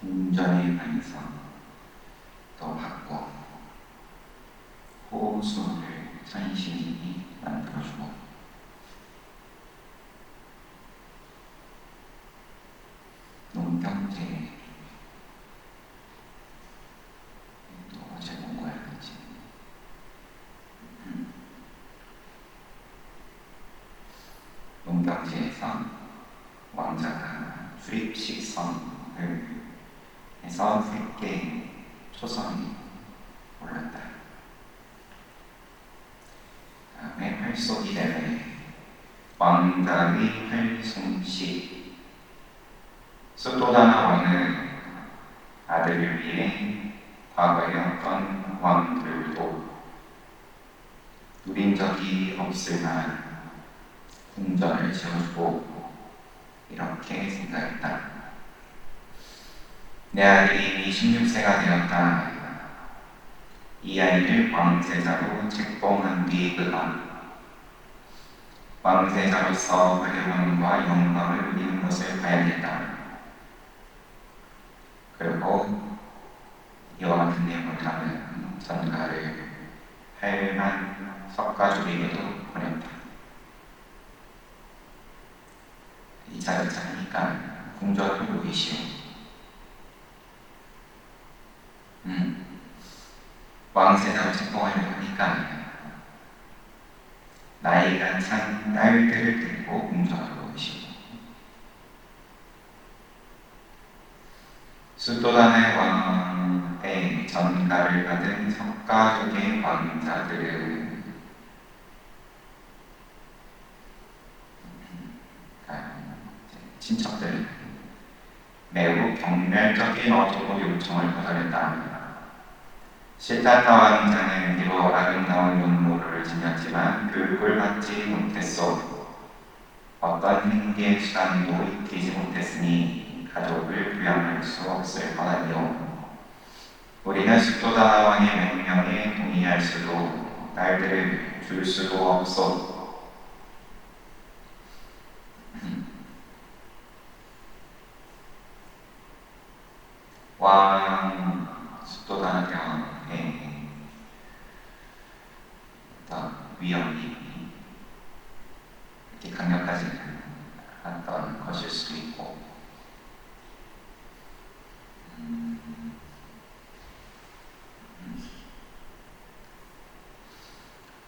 궁전에 관해서 또 받고 호수를 천신이 만들어주고 농경제 또 어제 본 거야 그치? 농경제에서 왕자가 출입식 선을 해서 3개 초성이 올랐다. 다음에 활쏘기 대회 왕자의 활송식 수도다나 왕은 아들을 위해 과거에 어떤 왕들도 누린 적이 없을 만한 궁전을 지어주고 이렇게 생각했다. 내 아들이 이미 16세가 되었다. 이 아이를 왕세자로 책봉한 뒤 그가 왕세자로서 화려함과 영광을 누리는 것을 봐야겠다. 그리고 이와 같은 내용을 담은 전가를 할만 석가족에게도 보냈다. 이 자르자니까 궁전을 보이시오. 왕세자로 책봉하려고 하니까 나이가 찬 딸들을 들고 궁전으로 오시고 수도단의 왕의 전가를 받은 석가족의 왕자들은 친척들 매우 경멸적인 어조로 요청을 거절했다. 시타타 왕자는 비록 아름다운 용모를 지녔지만 교육을 받지 못했소. 어떤 행기의 수단도 익히지 못했으니 가족을 부양할 수 없을 뻔하니요. 우리는 수도다 왕의 명령에 동의할 수도 딸들을 줄 수도 없소. 왕 수도다 왕의 어떤 위험이 이렇게 강력하지 않았던 것일 수도 있고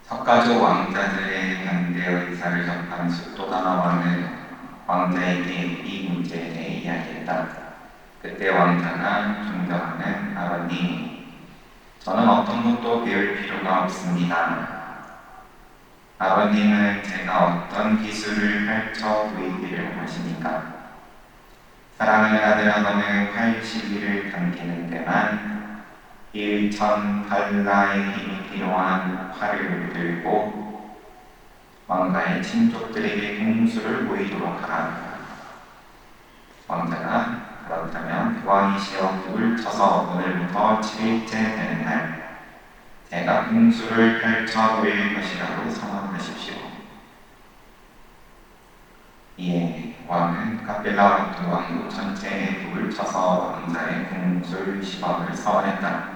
석가족 왕자들의 반대 의사를 접한 수도다나 왕은 왕자에게 이 문제에 대해 이야기했다. 그때 왕자가 존경하는 아버님, 저는 어떤 것도 배울 필요가 없습니다. 아버님은 제가 어떤 기술을 펼쳐 보이기를 하십니까? 사랑하는 아들아버는 활 시기를 당기는 데만 1000발라의 힘이 필요한 활을 들고 왕가의 친족들에게 공수를 보이도록 하라. 왕자가 그렇다면 왕이시여 북을 쳐서 오늘부터 7일째 되는 날 제가 공수를 펼쳐 보일 것이라고 선언하십시오. 이에 왕은 카필라 왕국 전체에 북을 쳐서 왕자의 공술 시범을 서원했다.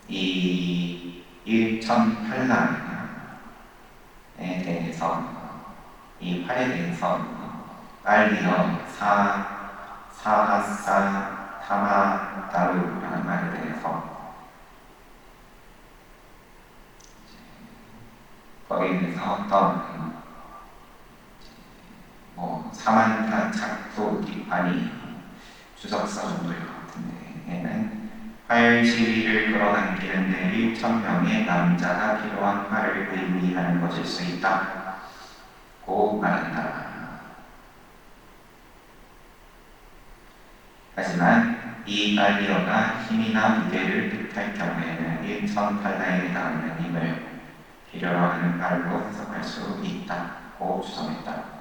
이 1000팔랑에 대해서 이 활에 대해서 빨리어 사하사 타마다루라는 말에 대해서 거기에 대해서 어떤 사만타 착도 뒷판이 주석서 정도일 것 같은데 얘는 활 시위를 끌어당기는 데 1000명의 남자가 필요한 활을 의미하는 것일 수 있다고 말한다. 하지만 이 빨리어가 힘이나 무게를 뜻할 경우에는 1000팔라에 해당하는 힘을 필요로 하는 말로 해석할 수 있다고 주장했다.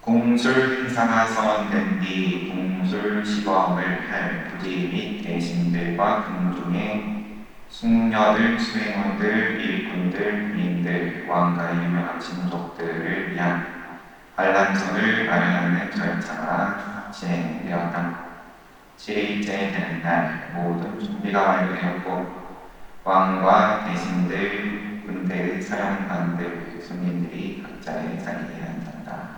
공술 행사가 서원된 뒤 공술 시범을 할 부지 및 대신들과 궁중의 숙녀들, 수행원들, 일꾼들, 부인들, 왕가의 유명한 친족들을 위한 반란선을 마련하는 절차가 진행되었다. 7일째 되는 날 모든 준비가 완료되었고 왕과 대신들, 군대의 사령관들, 손님들이 각자의 자리에 앉았다.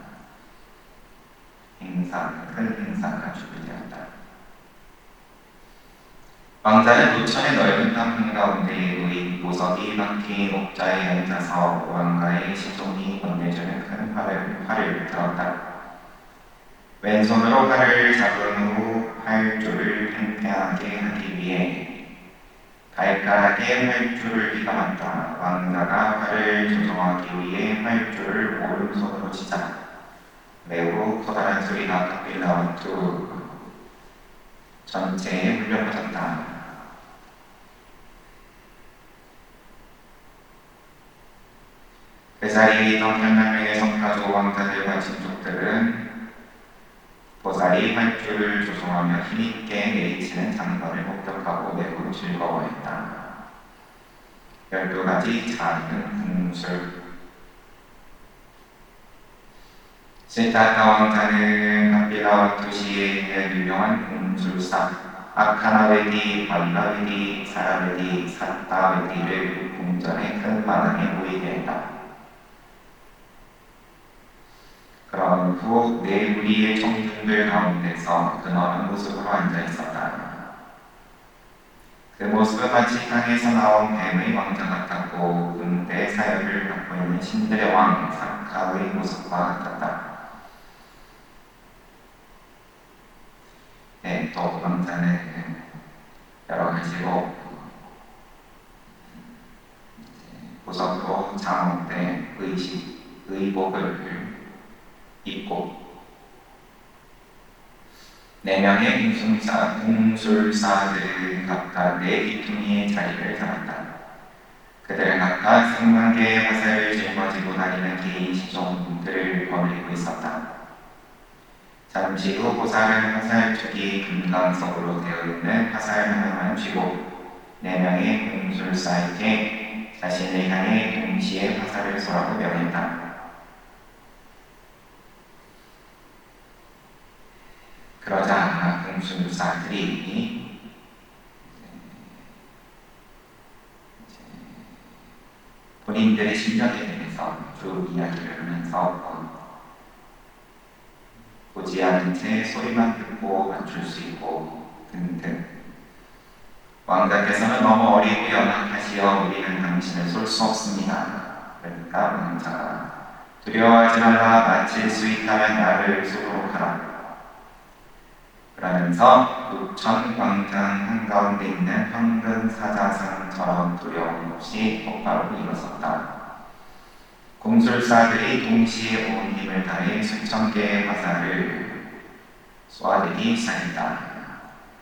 큰 행사가 준비되었다. 왕자는 노천의 넓은 땅 가운데 의인 보석이 박힌 옥자에 앉아서 왕가의 시종이 건네주는 큰 활을 들었다. 왼손으로 활을 잡은 후 활줄을 팽팽하게 하기 위해 발가락에 활줄을 휘감았다. 왕자가 활을 조정하기 위해 활줄을 오른손으로 치자 매우 커다란 소리가 갑자기 나온 후 전체에 울려 퍼졌다. 그 자리에 있던 800명의 성가족 왕자들과 친족들은 보살이 활줄을 조종하며 힘있게 내리치는 장면을 목격하고 매우 즐거워했다. 12가지 작은 궁술. 시타타 왕자는 카피라와 도시에 있는 유명한 궁술사 아카나웨디, 발라웨디, 사라웨디, 사타웨디를 궁전의 큰 마당에 모이게 했다. 그런 후 네 무리의 청중들 가운데서 근엄한 모습으로 앉아 있었다. 그 모습은 마치 땅에서 나온 뱀의 왕자 같았고 군대 사역을 맡고 있는 신들의 왕 사카의 모습과 같았다. 네, 또 왕자는 여러 가지로 보석으로 장엄된 의복을 입고 4명의 궁술사들은 각각 4귀퉁이의 자리를 잡았다. 그들은 각각 3만개의 화살을 짊어지고 다니는 개인 시종들을 거느리고 있었다. 잠시 후 보살은 화살촉이 금강석으로 되어 있는 화살 하나만 쥐고 4명의 궁술사에게 자신을 향해 동시에 화살을 쏘라고 명했다. 그러자 궁술사들이 본인들의 실력에 대해서 쭉 이야기를 하면서 보지 않은 채 소리만 듣고 맞출 수 있고 등등. 왕자께서는 너무 어리고 연약하시어 우리는 당신을 쏠 수 없습니다. 그러니까 왕자가 두려워하지 말라. 맞힐 수 있다면 나를 쏘도록 하라. 그러면서 노천 광장 한가운데 있는 황금 사자상처럼 두려움 없이 똑바로 일어섰다. 궁술사들이 동시에 온 힘을 다해 수천 개의 화살을 쏘아대기 시작했다.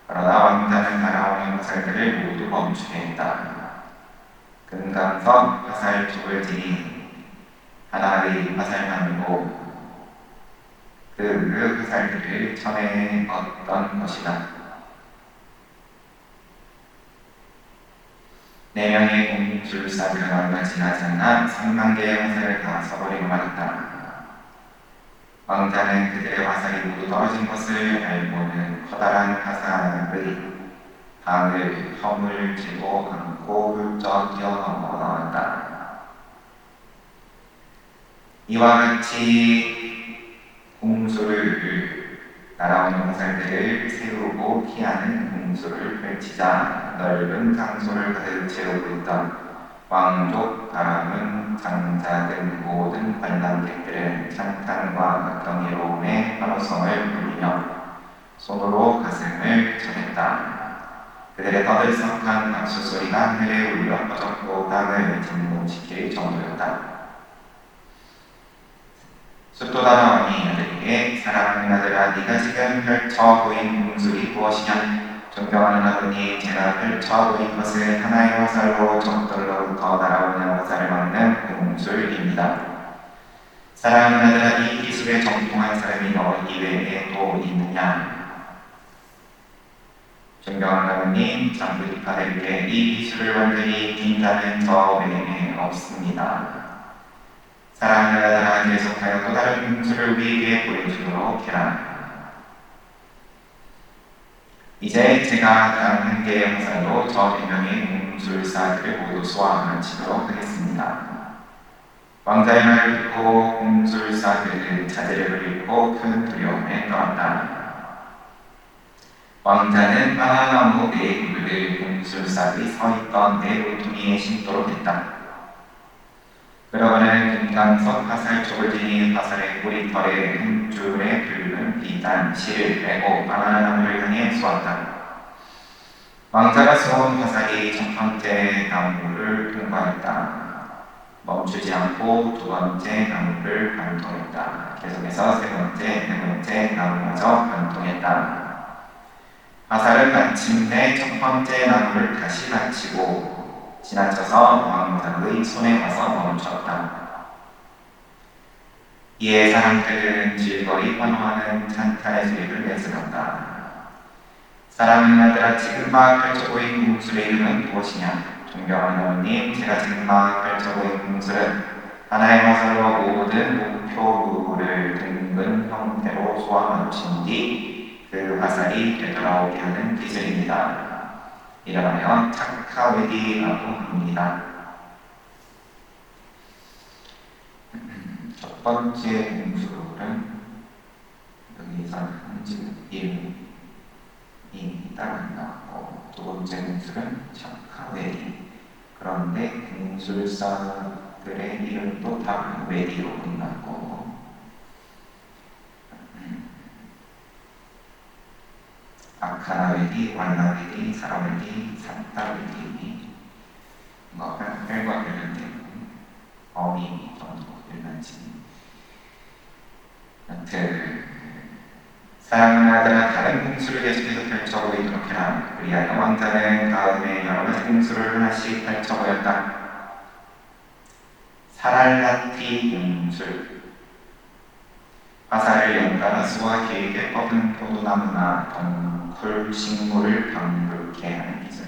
그러나 왕자는 날아오는 화살들을 모두 멈추게 했다. 금강석 화살촉을 지닌 하나의 화살만으로 그 화살들을 쳐내었던 것이다. 4명의 궁술사들은 얼마 지나지 않아 3만 개의 화살을 다 써버리고 말았다. 왕자는 그들의 화살이 모두 떨어진 것을 알고는 커다란 화살의 방을 허물지고 안고 훌쩍 뛰어넘어 나왔다. 이와 같이 궁술을 날아오는 화살들을 세우고 피하는 궁술을 펼치자 넓은 장소를 가득 채우고 있던 왕족, 가문, 장자 등 모든 관람객들은 찬탄과 경이로움의 환호성을 불리며 손으로 가슴을 쳐댔다. 그들의 떠들썩한 박수 소리가 하늘에 울려 퍼졌고 땅을 진동시킬 정도였다. 숫도다라 왕이 아들에게 사랑하는 아들아, 네가 지금 펼쳐 보인 궁술이 무엇이냐? 존경하는 아버님, 제가 펼쳐 보인 것은 하나의 화살로 적들로부터 날아오는 화살을 막는 궁술입니다. 사랑하는 아들아, 이 기술에 정통한 사람이 너 이외에 또 있느냐? 존경하는 아버님, 장부집파들께 이 기술을 완전히 빈다는 저 외에는 없습니다. 사랑하는 아들 계속하여 또 다른 공수를 우리에게 보여주도록 해라. 이제 제가 단 한 개의 화살로 저 100명의 공술사들을 모두 소환하도록 하겠습니다. 왕자의 말을 듣고 공술사들은 자제를 잃고 큰 두려움에 떨었다. 왕자는 바나나나무 네 그루를 공술사들이 서있던 네 모퉁이에 심도록 했다. 그러고는 금강석 화살 쪽을 지닌 화살의 꼬리털에 한 줄의 붉은 비단 실을 빼고 바나나나무를 향해 쏘았다. 왕자가 쏜 화살이 첫 번째 나무를 통과했다. 멈추지 않고 두 번째 나무를 관통했다. 계속해서 세 번째, 네 번째 나무마저 관통했다. 화살은 마침내 첫 번째 나무를 다시 받치고 지나쳐서 왕자의 손에 와서 멈췄다. 이에 사람들은 즐거이 환호하는 찬탄의 소리를 내스렀다. 사랑하는 아들아, 지금 막 펼쳐보인 공술의 이름은 무엇이냐? 존경하는 어머님, 제가 지금 막 펼쳐보인 공술은 하나의 화살로 모든 목표물을 둥근 형태로 소화맞춘 뒤 그 화살이 되돌아오게 하는 기술입니다. 이름하여 차카웨디라고 합니다. 첫 번째 공술은 여기서 지금 이름이 따로 나왔고, 두 번째 공술은 차카웨디. 그런데 공술사들의 이름도 다 웨디로 끝났고, 아카나웨디, 완나웨디, 사라웨디, 산타웨디, 혈과 관련된 어미 정도 일반적인. 여튼 사랑하는 아들아, 다른 공수를 계속해서 펼쳐보이도록 해라. 그리하여 왕자는 다음에 여러 가지 공수를 하나씩 펼쳐보였다. 사랄라티 공술, 화살을 연달아 쏘아 길게 뻗은 포도나무나 덩쿨 식물을 방불케 하는 기술.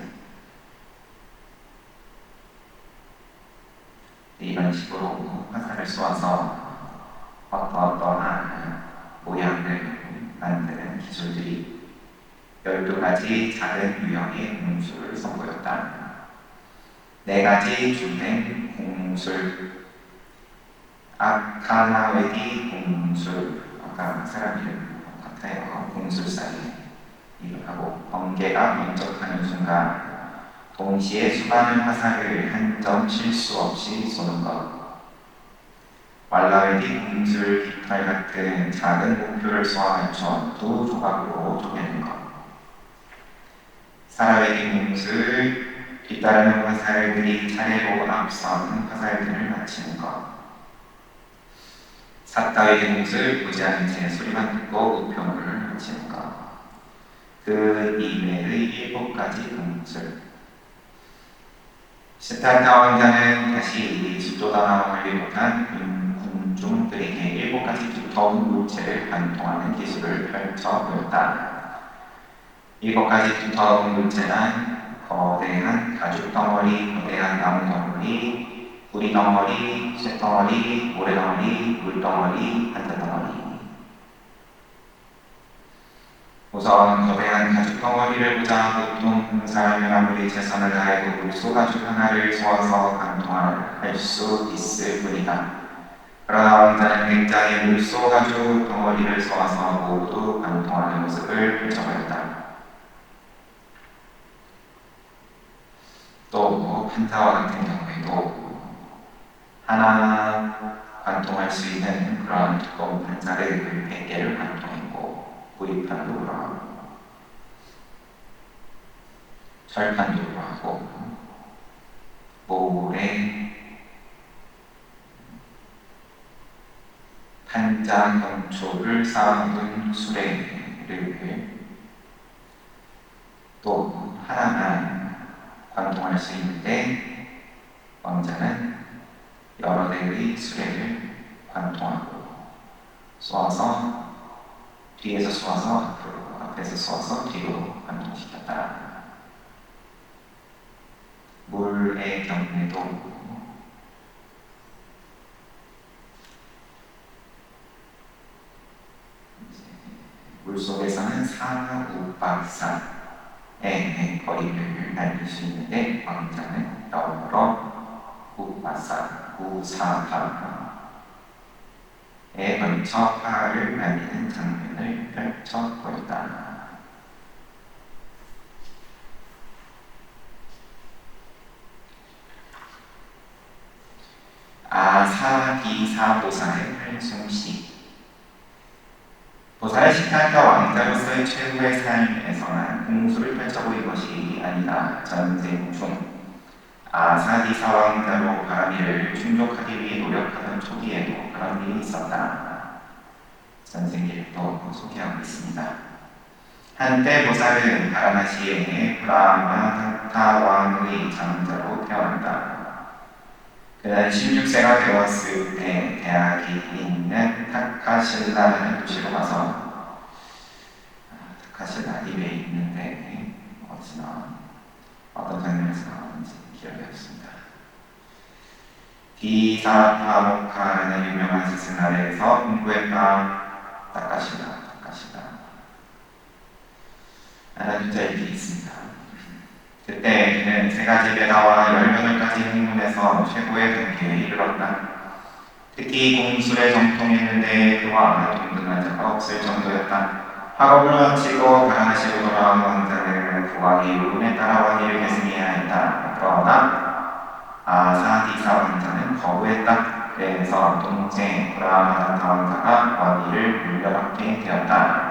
이런 식으로 화살을 쏘아서 어떠한 모양을 만드는 기술들이 12가지 작은 유형의 공술을 선보였다. 4가지 주된 공술, 아카나웨디 공술, 아까 사람 이름 같아요. 공술사의 이름하고, 번개가 번쩍하는 순간 동시에 수많은 화살을 한 점 실수 없이 쏘는 것. 왈라웨디 공술 깃털 같은 작은 목표를 쏘아 맞춰 두 조각으로 쪼개는 것. 사라웨디 공술, 뒤따르는 화살들이 차례로 앞선 화살들을 맞히는 것. 사따웨디 공술, 보지 않은 채 소리만 듣고 우표물을 맞히는 것. 그 이외의 7가지 공술. 시타타 왕자는 다시 수조다나와 관리 못한 군중들에게 7가지 두터운 물체를 관통하는 기술을 펼쳐 보였다. 7가지 두터운 물체란 거대한 가죽 덩어리, 거대한 나무 덩어리, 뿌리 덩어리, 쇠 덩어리, 모래 덩어리, 물 덩어리, 한자 덩어리. 우선 거대한 가죽 덩어리를 보자 보통 사람은 아무리 최선을 다해도 물소 가죽 하나를 쏘아서 관통할 수 있을 뿐이다. 그러나 왕자는 굉장히 물소 가죽 덩어리를 쏘아서 모두 관통하는 모습을 펼쳐보였다. 또 판자와 같은 경우에도 하나 관통할 수 있는 그런 두꺼운 판자를 100개를 관통했고, 구입판도 그러하고 철판도 그러하고 모래 판자 경초를 쌓아둔 수레를 또 하나만 관통할 수 있는데, 왕자는 여러 대의 수레를 관통하고 쏘아서 뒤에서 쏘아서 앞에서 쏘아서 뒤로 감동시켰다. 물의 경우에도 물속에서는 사우박사의 거리를 날릴 수 있는데 왕자는 여러 우박사, 우사파에 걸쳐 파를 날리는 장면을 펼쳐 보였다. 아사디사보살의 활송시. 보살의 식탁과 왕자로서의 최후의 삶에서는 공수를 펼쳐보인 것이 아니다. 전생 중 아사디사 왕자로 바라미를 충족하기 위해 노력하던 초기에도 그런 일이 있었다. 전생기를 또 소개하고 있습니다. 한때 보살은 바라나시에 브라마타타 왕의 장자로 태어난다. 그는 16세가 되었을 때 대학이 있는 타카실라라는 도시로 가서 타카실라 입에 있는데 어떤 장면에서 나오는지 기억이 없습니다. 디사파모카라는 유명한 스승 아래에서 공부했다. 타카실라 라는 문자일기 있습니다. 그때 그는 세 가지 배다와 18가지 학문에서 최고의 등기에 이르렀다. 특히 공술에 정통했는데 그와 동등한 자가 없을 정도였다. 학업을 마치고 바라나시로 돌아온 왕자는 국왕의 요금에 따라 왕위를 계승해야 했다. 그러나 아사디사 왕자는 거부했다. 그래서 동생 브라마다타 왕자가 왕위를 물려받게 되었다.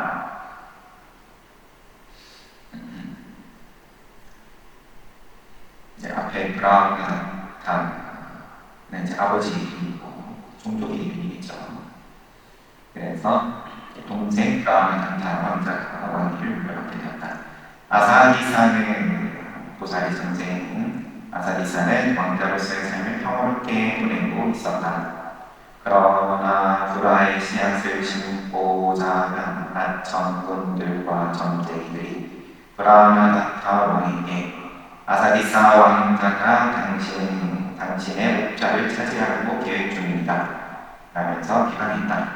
앞에 브라마다타는 이제 아버지 이름이고 종족의 이름이겠죠. 그래서 동생 브라마다타 왕자가 왕위를 물려받게 되었다. 아사디사는 보살의 전생 아사디사는 왕자로서의 삶을 평화롭게 보내고 있었다. 그러나 불화의 씨앗을 심고자 한 아천군들과 점쟁이들이 브라마다타 왕에게 아사디사 왕자가 당신의 목자를 차지하려고 계획 중입니다. 라면서 비판했다.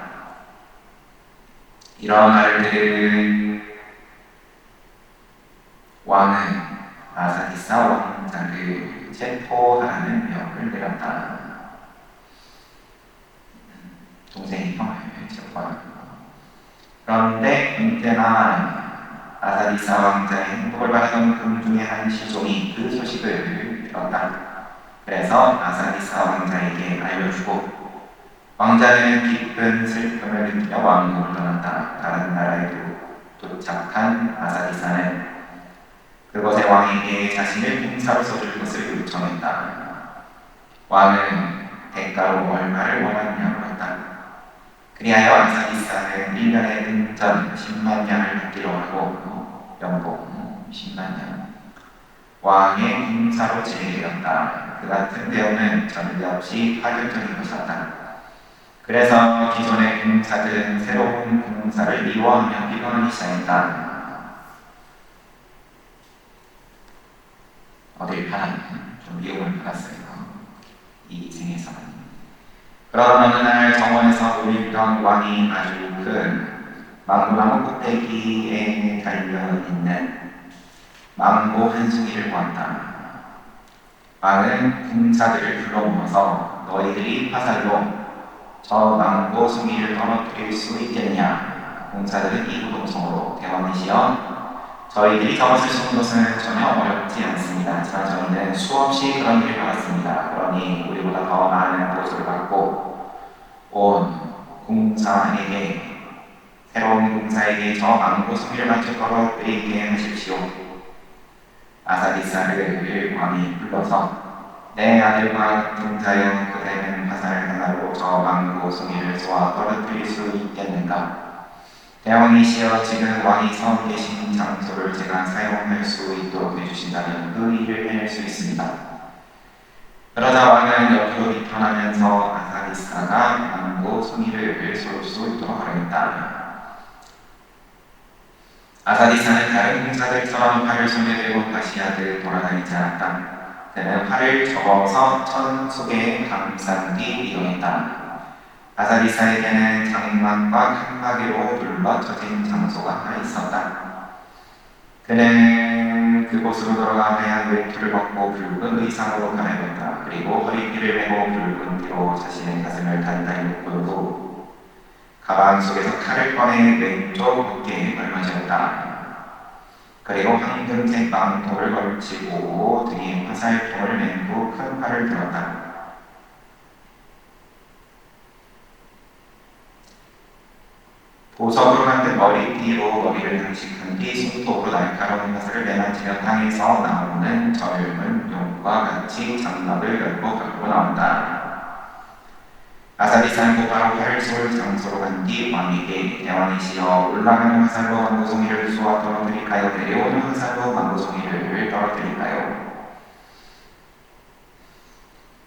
이런 말을 들은 왕은 아사디사 왕자를 체포하라는 명을 내렸다. 동생이 형을 체포하라고. 그런데 언제나 아사디사 왕자의 행복을 바라던 금 중에 한 시종이 그 소식을 들었다. 그래서 아사디사 왕자에게 알려주고 왕자는 기쁜 슬픔을 느끼며 왕국을 떠났다. 다른 나라에도 도착한 아사디사는 그곳의 왕에게 자신을 공사로 써줄 것을 요청했다. 왕은 대가로 얼마를 원하느냐고 물었다. 그리하여 아사디사는 1년에 은전 10만 냥을 받기로 하고 연봉 10만 냥 왕의 군사로 지내되었다. 그 같은 내용은 전례없이 파격적인 것이었다. 그래서 기존의 군사들은 새로운 군사를 미워하며 비방하기 시작했다. 어딜 하나는 좀 미움을 받았어요. 이 생에서는. 그러던 어느 날 정원에서 놀던 왕이 아주 큰 망고나무 꼭대기에 달려있는 망고 한 송이를 보았다. 왕은 군사들을 불러 모아서 너희들이 화살로 저 망고 송이를 떨어뜨릴 수 있겠냐. 군사들은 이구동성으로 대왕이시여 저희들이 적었을 수 있는 것은 전혀 어렵지 않습니다. 하지만 저희는 수없이 그런 일을 받았습니다. 그러니 우리보다 더 많은 보조를 받고 온 공사에게 새로운 공사에게 저 망고 송이를 맞춰 떨어뜨리게 하십시오. 아사디사를 왕이 불러서 내 아들과 동자여 그대는 화살 하나로 저 망고 송이를 쏘아 떨어뜨릴 수 있겠는가? 대왕이시여 지금 왕이 서 계신 장소를 제가 사용할 수 있도록 해주신다면 그 일을 해낼 수 있습니다. 그러자 왕은 옆으로 비편하면서 아사디사가 망고 송이를 쏠 수 있도록 하려 했다. 아사디사는 다른 공사들처럼 활을 손에 들고 가시아들 돌아다니지 않았다. 그는 활을 접어서 천 속에 감싼 뒤 이동했다. 아사디사에게는 장막과 칸막이로 둘러쳐진 장소가 하나 있었다. 그는 그곳으로 돌아가 하얀 외투를 벗고 붉은 의상으로 갈아입었다. 그리고 허리띠를 메고 붉은 띠로 자신의 가슴을 단단히 묶고 가방 속에서 칼을 꺼내 왼쪽 어깨에 걸머쥐었다. 그리고 황금색 망토를 걸치고 등에 화살통을 맨 후 큰 활을 들었다. 보석으로 만든 머리띠로 머리를 장식한 뒤 손톱으로 날카로운 화살을 내만지며 땅에서 나오는 젊은 용과 같이 장막을 열고 밖으로 나온다. 아사디사는 곧바로 활을 쏠 장소로 간 뒤 왕에게 대왕이시여 올라가는 화살로 망고송이를 쏘아 떨어뜨릴까요? 내려오는 화살로 망고송이를 떨어뜨릴까요?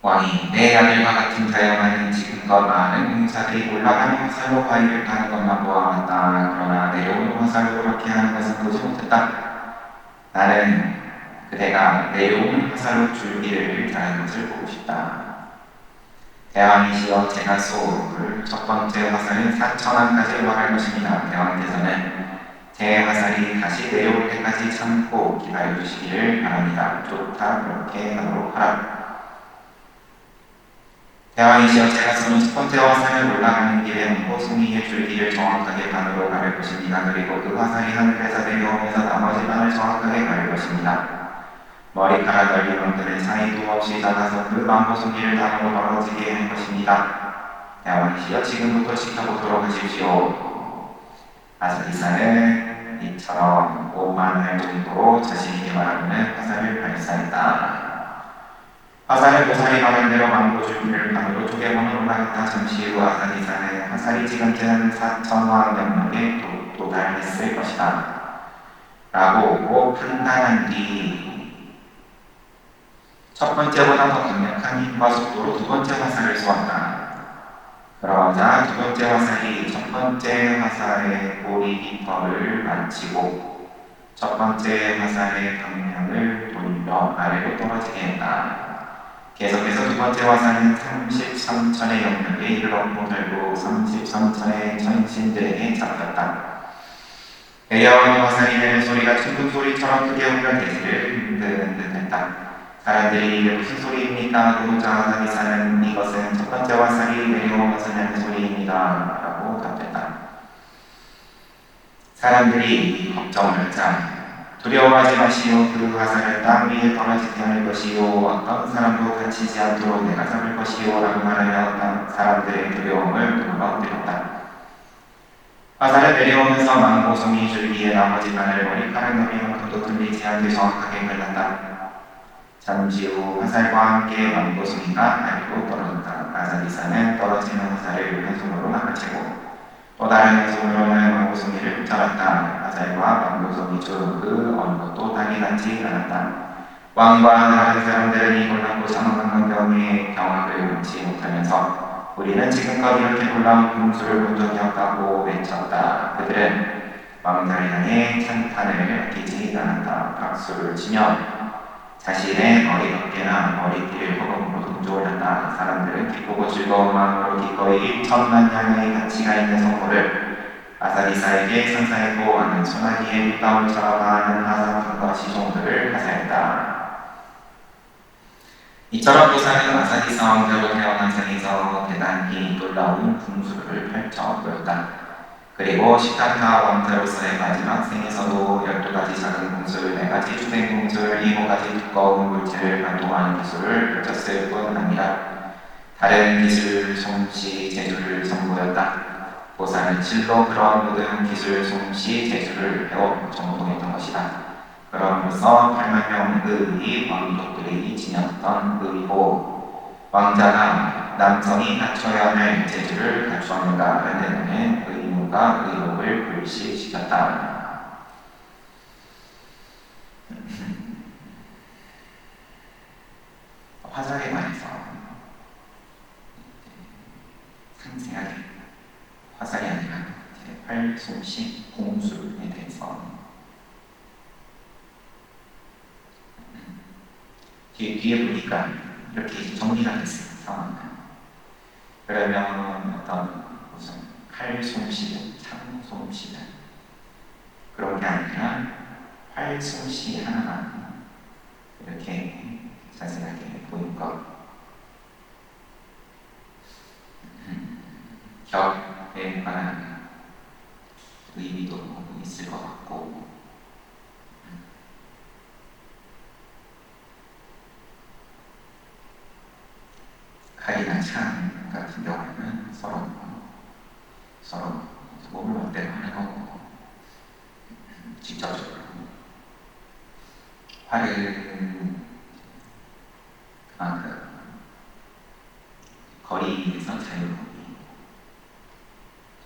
왕이 내 아들과 같은 자여만은 지금껏 많은 공사들이 올라가는 화살로 바위를 파는 것만 보아왔다. 그러나 내려오는 화살로 그렇게 하는 것은 보지 못했다. 나는 그대가 내려오는 화살로 줄기를 자는 것을 보고 싶다. 대왕이시여 제가 쏠 첫 번째 화살은 4천왕까지 올라갈 것입니다. 대왕께서는 제 화살이 다시 내려올 때까지 참고 기다려주시기를 바랍니다. 좋다 그렇게 하도록 하라. 대왕이시여 제가 쏘는 첫 번째 화살은 올라가는 길에 망고송이의 줄기를 정확하게 반으로 가릴 것입니다. 그리고 그 화살이 하늘에서 내려오면서 나머지 반을 정확하게 가릴 것입니다. 머리카락 넓이 만큼의 차이도 없이 작아서 그 망고송이를 땅으로 떨어지게 할 것입니다. 대왕이시여 지금부터 지켜보도록 하십시오. 아사디사는 이처럼 오만할 정도로 자신에게 말하는 화살을 발사했다. 화살은 모살이 말한 대로 망고줄기를 반으로 쪼개고는 올라갔다. 잠시 후 아사디사는 화살이 지금쯤 4천왕 명령에 도달했을 것이다. 라고 판단한 뒤 첫 번째보다 더 강력한 힘과 속도로 두 번째 화살을 쏘았다. 그러자 두 번째 화살이 첫 번째 화살의 꼬리 깃털을 만지고 첫 번째 화살의 방향을 돌려 아래로 떨어지게 했다. 계속해서 두 번째 화살은 33천의 영역에 이르렀고 결국 33천의 천신들에게 잡혔다. 내려오는 화살이 내는 소리가 춤꾼 소리처럼 크게 울려 대지를 흔드는 듯했다. 사람들이 이게 무슨 소리입니까? 그러자 아사디사는 이것은 첫 번째 화살이 내려오면서 내는 소리입니다. 라고 답했다. 사람들이 걱정을 하자 두려워하지 마시오. 그 화살을 땅 위에 떨어지게 할 것이요. 어떤 사람도 다치지 않도록 내가 잡을 것이요. 라고 말하며 사람들의 두려움을 불러들였다. 화살을 내려오면서 망고송이 줄기에 나머지 반을 머리카락 너비만큼도 틀리지 않게 정확하게 갈랐다. 잠시 후 화살과 함께 망고송이가 아래로 떨어졌다. 아사디사는 떨어지는 화살을 왼손으로 막아채고 또 다른 왼손으로는 망고송이를 붙잡았다. 화살과 망고송이 중 그 어느 것도 땅에 닿지 않았다. 왕과 다른 사람들은 이 놀랍고 장엄한 광경에 경악을 금치 못하면서 우리는 지금껏 이렇게 놀라운 군수를 본 적이 없다고 외쳤다. 그들은 왕자를 향해 찬탄을 아끼지 않았다. 박수를 치며 자신의 머리 어깨나 머리띠를 허공으로 등져올렸다. 사람들은 기쁘고 즐거운 마음으로 기꺼이 1천만 양의 가치가 있는 선물을 아사디사에게 선사했고 하는 소나기의 물방울처럼 많은 화장품과 시종들을 하사했다. 이처럼 보살은 아사디사 왕자로 태어난 생에서 대단히 놀라운 분수를 펼쳐 보였다. 그리고 시타카 왕자로서의 마지막 생에서도 12가지 작은 공술, 4가지 주된 공술, 7가지 두꺼운 물체를 발동하는 기술을 펼쳤을 뿐 아니라 다른 기술, 솜씨, 재주를 선보였다. 보살은 실로 그런 모든 기술, 솜씨, 재주를 배워 정통했던 것이다. 그럼으로써 8만 명의 왕족들이 지녔던 의호, 왕자가 남성이 갖춰야 할 재주를 갖추었는가라는 의무가 의혹을 불씨시켰다. 화살에 관해서 상세하게 화살이 아니라 활, 솜씨, 공술에 대해서 뒤에 보니까 이렇게 이제 정리가 됐어요. 상황은. 그러면 어떤 무슨 칼 솜씨든 창 솜씨든 그런 게 아니라 활 솜씨 하나만 이렇게 자세하게 보인 것. 격에 관한 의미도 있을 것 같고, 칼이나 창 같은 경우는 서로 몸을 맞대로 하는 거고, 직접적으로 활은 그만큼 거리에서 자유로움이,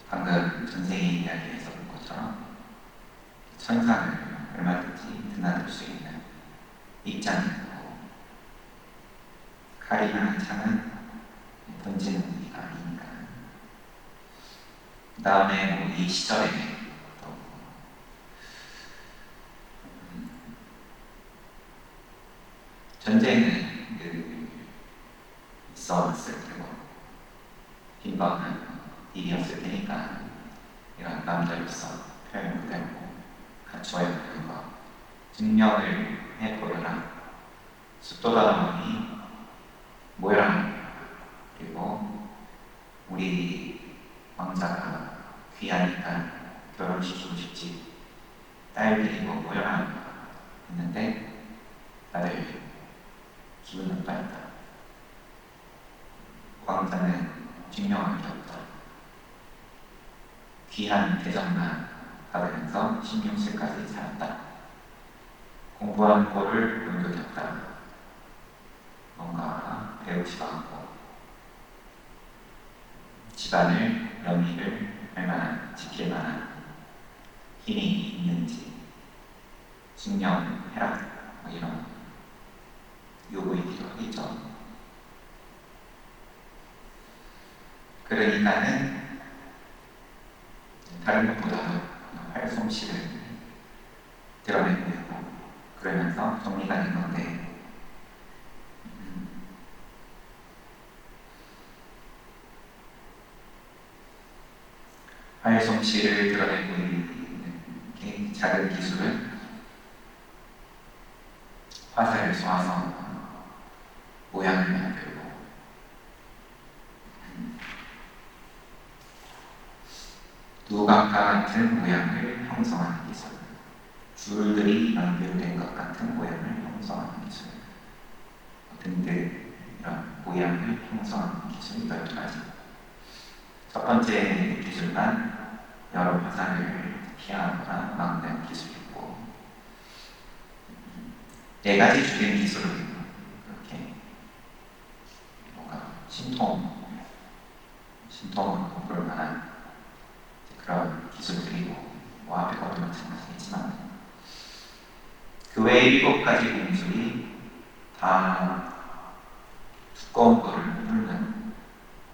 방금 전생의 이야기에서 본 것처럼 천상을 얼마든지 드나들 수 있는 입장이고, 칼이나 창은 던지는 무기가 아니니까. 그 다음에 이 시절에 또 전쟁은 있어왔을 테고 빈번한 일이었을 테니까 이런 남자로서 표현을 되고 갖춰야 하는 것, 증명을 해보여라, 숫도다문이 모여라, 그리고 우리 왕자가 귀하니까 결혼시키고 싶지, 딸 데리고 모여라 했는데 다들 기분 나빠했다. 왕자는 증명할 게 없다. 귀한 대접만 받으면서 16세까지 살았다. 공부한 꼴을 눈여겼다. 뭔가 배우지도 않고 집안을, 영리를 얼마나 지킬 만한 힘이 있는지 증명해라, 뭐 이런 요구이기도 하겠죠. 그러니까는 다른 것보다도 활솜씨를 드러내고 있고 그러면서 정리가 된 건데, 활솜씨를 드러내고 있는 작은 기술은 화살을 쏘아서 모양을 만들고, 누각과 같은 모양을 형성하는 기술, 줄들이 연결된 것 같은 모양을 형성하는 기술 등등, 이런 모양을 형성하는 기술이 12가지. 첫 번째 기술만 여러 화살을 피하거나 막는 기술이고, 4가지 주된 기술을 이렇게 뭔가 신통을 볼 만한 그런 기술들이고, 뭐 앞에 것도 마찬가지겠지만 그 외에 7가지 공술이 다 두꺼운 거를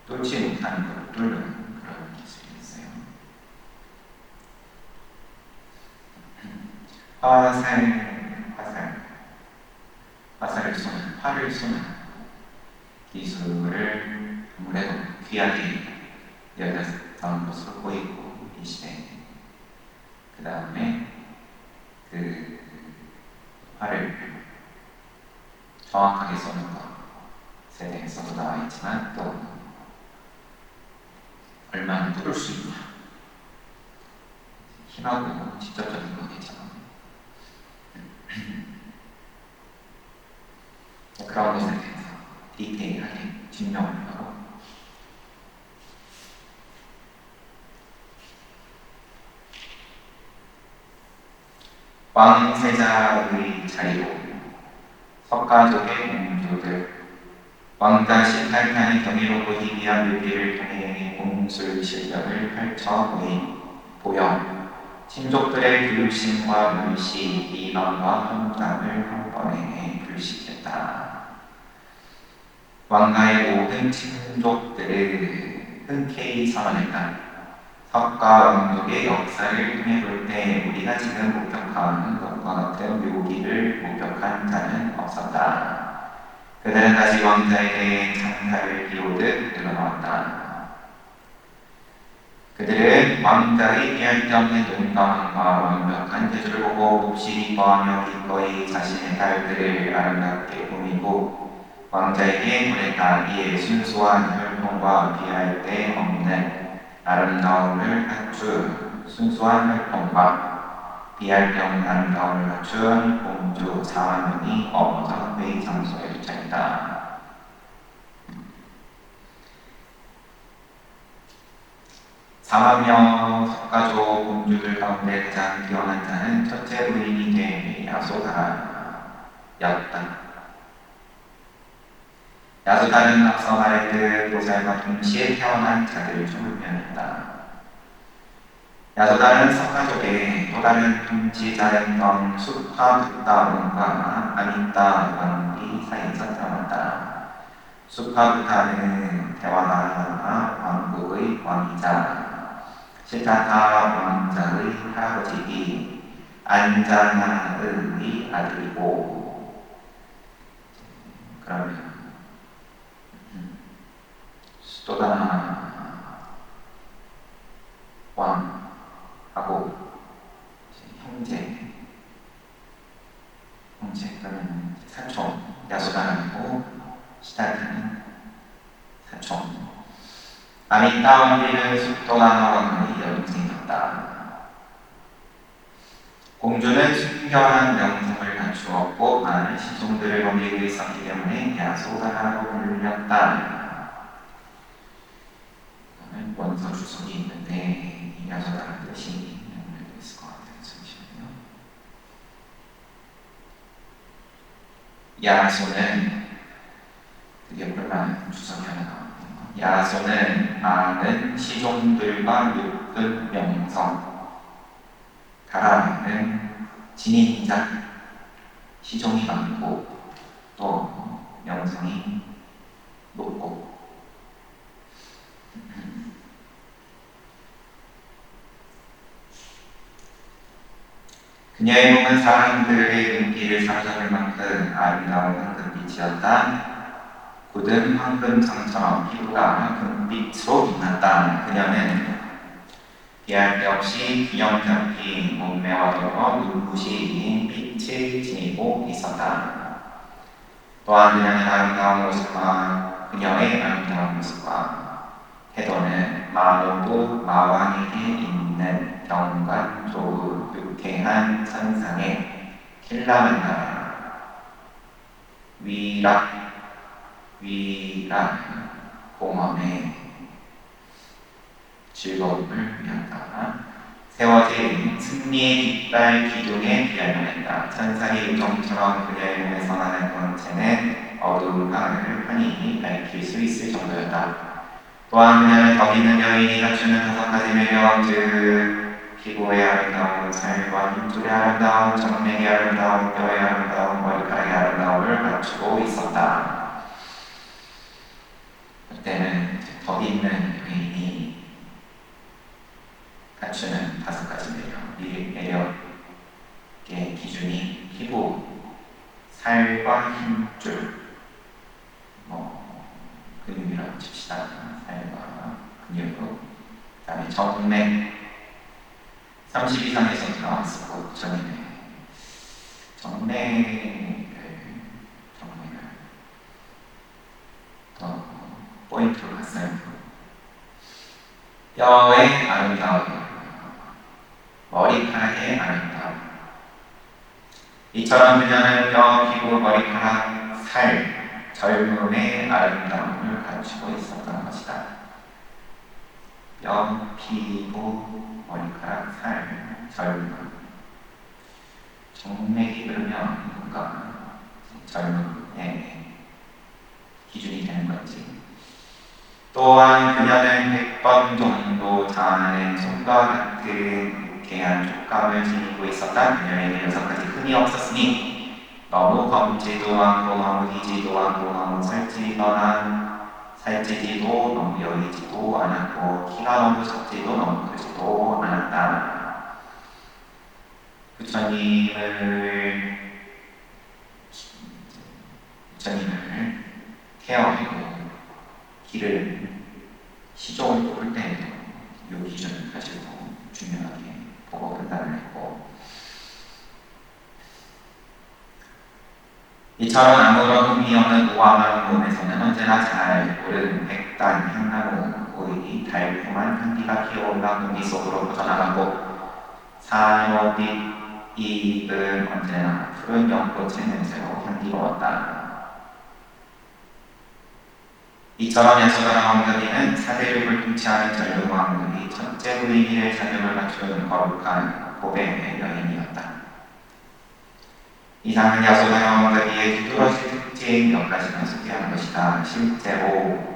뚫지 못하는 거를 뚫는 그런 기술이 있어요. 화살을 쏘는, 활을 쏘는 기술을 아무래도 귀하게 여겼던 것으로 보이고, 이 시대에 그 다음에 그 활을 정확하게 쏘는 것에 대해서도 나와 있지만, 또 얼마나 뚫을 수 있냐, 힘하고 직접적인 거겠죠. 그런 것에 대해서 디테일하게 증명을 하고, 왕세자의 자리로 석가족의 공주들, 왕자 시탈탄의 경이롭고 희귀한 묘기를 통해 공술 실력을 펼쳐 보여 친족들의 불심과 물시, 비방과 함담을 한 번에 불식했다. 왕가의 모든 친족들을 흔쾌히 선언했다. 석가왕족의 역사를 통해 볼 때 우리가 지금 목격하는 것과 같은 묘기를 목격한 자는 없었다. 그들은 다시 왕자에게 장사를 이루듯 늘어나왔다. 그들은 왕자의 열정의 용감함과 완벽한 재주를 보고 몹시 기뻐하며 기꺼이 자신의 딸들을 아름답게 꾸미고 왕자에게 보냈다. 이에 순수한 혈통과 비할 데 없는 아름다움을 갖춘 순수한 혈통과 비할 데 없는 아름다움을 갖춘 공주 4만명이 어머자 회의 장소에 도착했다. 4만명 석가조 공주들 가운데 가장 뛰어난 자는 첫째 부인이 된 야소다였다. 야소다는 앞서 말했듯 보살과 동시에 태어난 자들 중 몇이다. 야소다는 석가족의 또 다른 통치자였던 수파붓다 왕과 아미타 왕비 사이에서 태어났다. 수파붓다는 대와나라 왕국의 왕이자 시타타 왕자의 할아버지이 안자나의 아들이고, 그러면 수도다나 왕하고 형제 그러면 사촌, 야소다나고 시타타는 사촌. 아미타 왕비는 수도다나 왕의 여동생이었다. 공주는 순결한 명성을 갖추었고 많은 시종들을 거느리고 있었기 때문에 야소다라고 불렸다. 원서 주석이 있는데 이 야소다라는 뜻이 연결되어 있을 것 같아요. 잠시만요. 야소는 되게 볼만한 주석이 하나 나옵니다. 야소는 많은 시종들과 높은 명성, 다라는 진인자, 시종이 많고 또 명성이 높고, 그녀의 몸은 사람들의 눈길을 사로잡을 만큼 아름다운 황금빛이었다. 굳은 황금장처럼 피부가 금빛으로 빛났다. 그녀는 비할 데 없이 균형 잡힌 몸매와 더불어 눈부신 빛을 지니고 있었다. 또한 그녀의 아름다운 모습과 태도는 마모도 마왕에게 있는 경관 좋은 유쾌한 선상의 킬라만나 위락 공원의 즐거움을 위한다. 세워진 승리의 깃발 기둥에 비할만했다. 천사의 요정처럼 그녀의 몸에서 나는 광채는 어두운 밤을 환히 밝힐 수 있을 정도였다. 또한 그녀는 덕 있는 여인이 갖추는 5가지 매력, 즉 피부의 아름다움, 살과 힘줄의 아름다움, 정맥의 아름다움, 뼈의 아름다움, 머리카락의 아름다움을 갖추고 있었다. 그때는 덕 있는 여인이 갖추는 5가지 매력의 기준이 피부, 살과 힘줄, 근육이라고 칩시다. 살과 근육으로. 그 다음에 정맥 30 이상에서 나왔었고, 전이네. 정맥을 더 포인트로 갔어요. 뼈의 아름다움, 머리카락의 아름다움. 이처럼 그녀는 뼈, 피부, 머리카락, 살, 젊음의 아름다움을 갖추고 있었던 것이다. 뼈, 피부, 머리카락, 살, 젊음. 정맥이 그러면 뭔가 젊음의 기준이 되는 건지. 또한 그녀는 100번 정도 자는 손과 같은 유쾌한 촉감을 지니고 있었다. 그녀에게 6가지 흠이 없었으니 너무 검지도 않고 너무 희지도 않고 너무 살찌지도 너무 여리지도 않았고 키가 너무 작지도 너무 크지도 않았다. 부처님을 케어하고 길을 시종을 뽑을 때에도 이 기준을 가지고 중요하게 보고 판단을 했고, 이처럼 아무런 의미 없는 우아한 몸에서는 언제나 잘 오른 백단 향나무의 달콤한 향기가 피어올라 공기 속으로 퍼져나가고, 산호빛 잎은 언제나 푸른 연꽃의 냄새로 향기로웠다. 이처럼 야소다라 왕자비는 사대륙을 통치하는 젊은 왕들이 첫째 부인의 자격을 갖춘 거룩한 고백의 여인이었다. 이상은 야소다라 왕자비의 두드러진 특징 몇 가지만 소개한 것이다. 실제로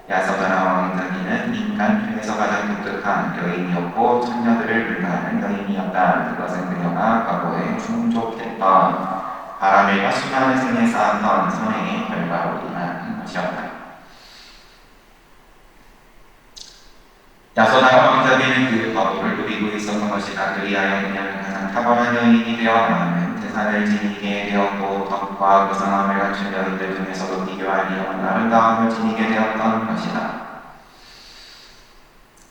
야소다라 왕자비는 인간 중에서 가장 독특한 여인이었고 처녀들을 능가하는 여인이었다. 그것은 그녀가 과거에 충족했던 바람일과 수많은 생에 쌓았던 선행의 결과로 인한 것이었다. 야소다라 왕자비는 그 과보를 누리고 있었던 것이다. 그리하여 그녀는 가장 탁월한 여인이 되어 많은 태산을 지니게 되었고, 덕과 고상함을 갖춘 여인들 중에서도 비교할 리 없는 아름다움을 지니게 되었던 것이다.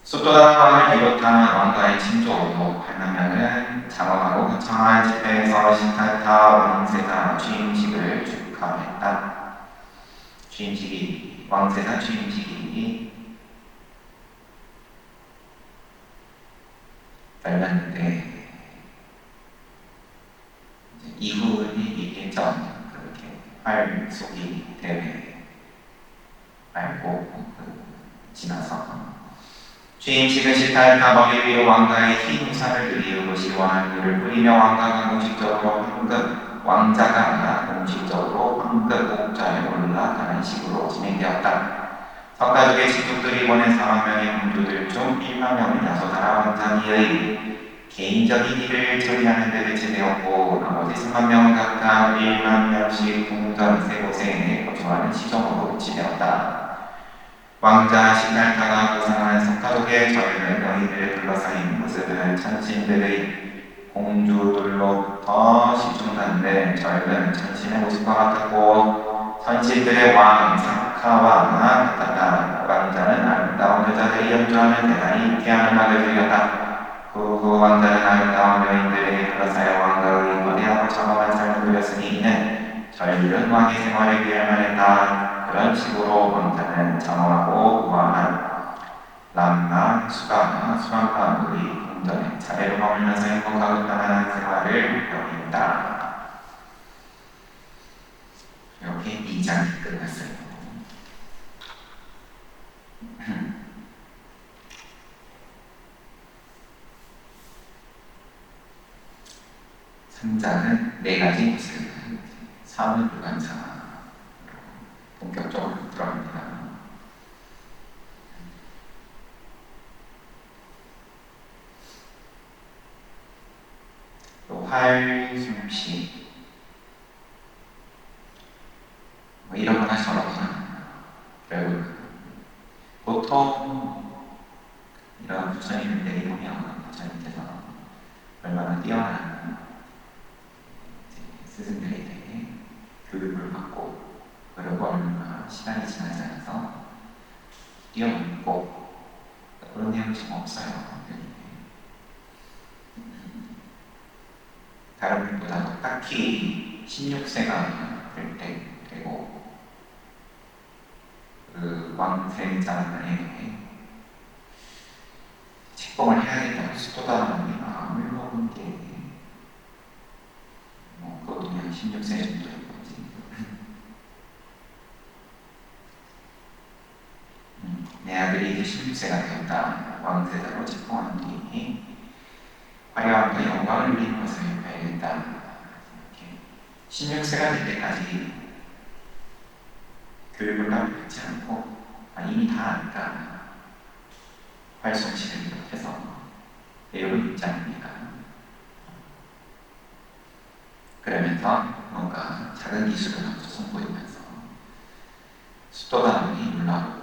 숫도다라 왕을 비롯한 왕가의 친족으로 800명은 장엄하고 거창한 집회에서 시타타 왕세자 취임식을 축하했다. 왕세자 취임식이 열렸는데, 이후의 일정 그렇게 활쏘기 대회 말고 지나서 취임식은 시타타 머리 위로 왕가의 흰 우산을 들이우고 시원한 물을 뿌리며 왕가가 공식적으로 왕자가 공식적으로 황금 옥좌에 올라가는 식으로 진행되었다. 석가족의 친족들이 보낸 4만 명의 공주들 중 1만 명은 야소다라 왕자비의 개인적인 일을 처리하는 데 배치되었고, 나머지 3만 명은 각각 1만 명씩 궁전 세 곳에 거주하는 시종으로 배치되었다. 왕자 시달타가 고상한 석가족의 젊은 여인들을 둘러싸인 모습은 천신들의 공주들로부터 시중단된 젊은 천신의 모습과 같았고, 천신들의 왕 사카와 같았다. 왕자는 아름다운 여자들이 연주하는 대단히 유쾌한 음악을 즐겼다. 그 왕자는 아름다운 여인들에게 둘러싸여 왕가의 거대하고 장엄한 삶을 누렸으니 이는 젊은 왕의 생활을 위해야만 했다. 그런 식으로 왕자는 장엄하고 우아한 람마, 수가, 수랑가의 궁전에 차례로 머물면서 행복하고 편안한 생활을 누렸다. 이렇게 2장이 끝났어요. 3장은 4가지 것을 사무불관사로 본격적으로 들어갑니다. 또 활숨시 이러거나 저러거나 결국 보통 이런 부처님을 내리보면 부처님께서 얼마나 뛰어난 스승들에게 교육을 받고, 그리고 얼마 시간이 지나지 않아서 뛰어넘고, 그런 내용이 좀 없어요. 다른 분보다 딱히 16세가 될 때 되고, 그 왕세자에 책봉을 해야겠다고 수도다라 왕이 마음을 먹은 게 그것도 그냥 16세 정도인 거지. 내 아들이 이제 16세가 되었다. 왕세자로 책봉한 뒤에 화려함과 영광을 누리는 것을 봐야겠다. 16세가 될 때까지 교육을 받지 않고 이미 다 안다. 활성시를 비롯해서 배우를 읽지 않습니다. 그러면서 뭔가 작은 기술을 먼저 선보이면서 수도다람이 놀라고,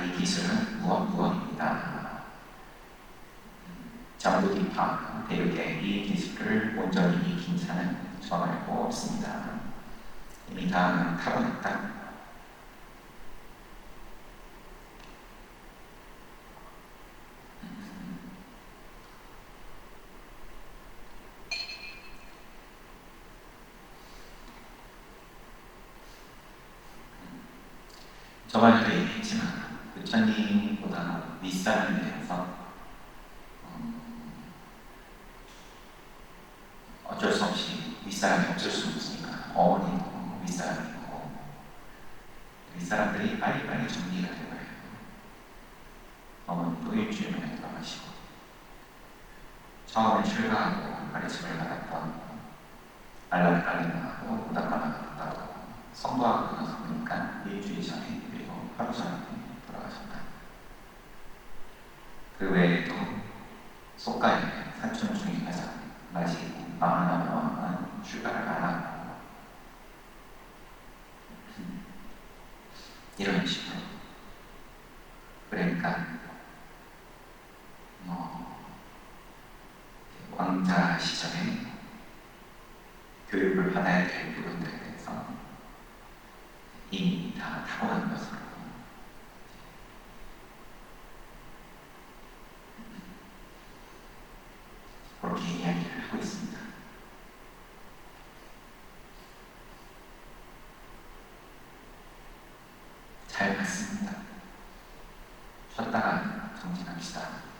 이 기술은 무엇입니다. 정부기파 대륙에 이 기술을 온전히 익힌 자는 저 말고 없습니다. 이미 다 타고났다. 저번에도 얘기했지만 부처님보다 윗사람에 대해서 어쩔 수 없이 윗사람이 어쩔 수 없으니까 어머니도 윗사람이고 윗사람들이 빨리빨리 정리가 된 거예요. 어머니도 일주일 만에 돌아가시고 처음에 출가하고 가르침을 받았던 알라리까리나하고 오닥가나가 성도하고 나서 보니까 일주일 전에 그리고 하루 전에 돌아가셨다. 그 외에도 속가에 사촌 중에 가장 마지고 마하나마만 출가를 안 하고 이런 식으로 그러니까 왕자 시절에 교육을 받아야 될 부분들에 대해서 이미 다 타고난 것으로 그렇게 이야기를 하고 있습니다. 잘 봤습니다. 쉬었다가 정진합시다.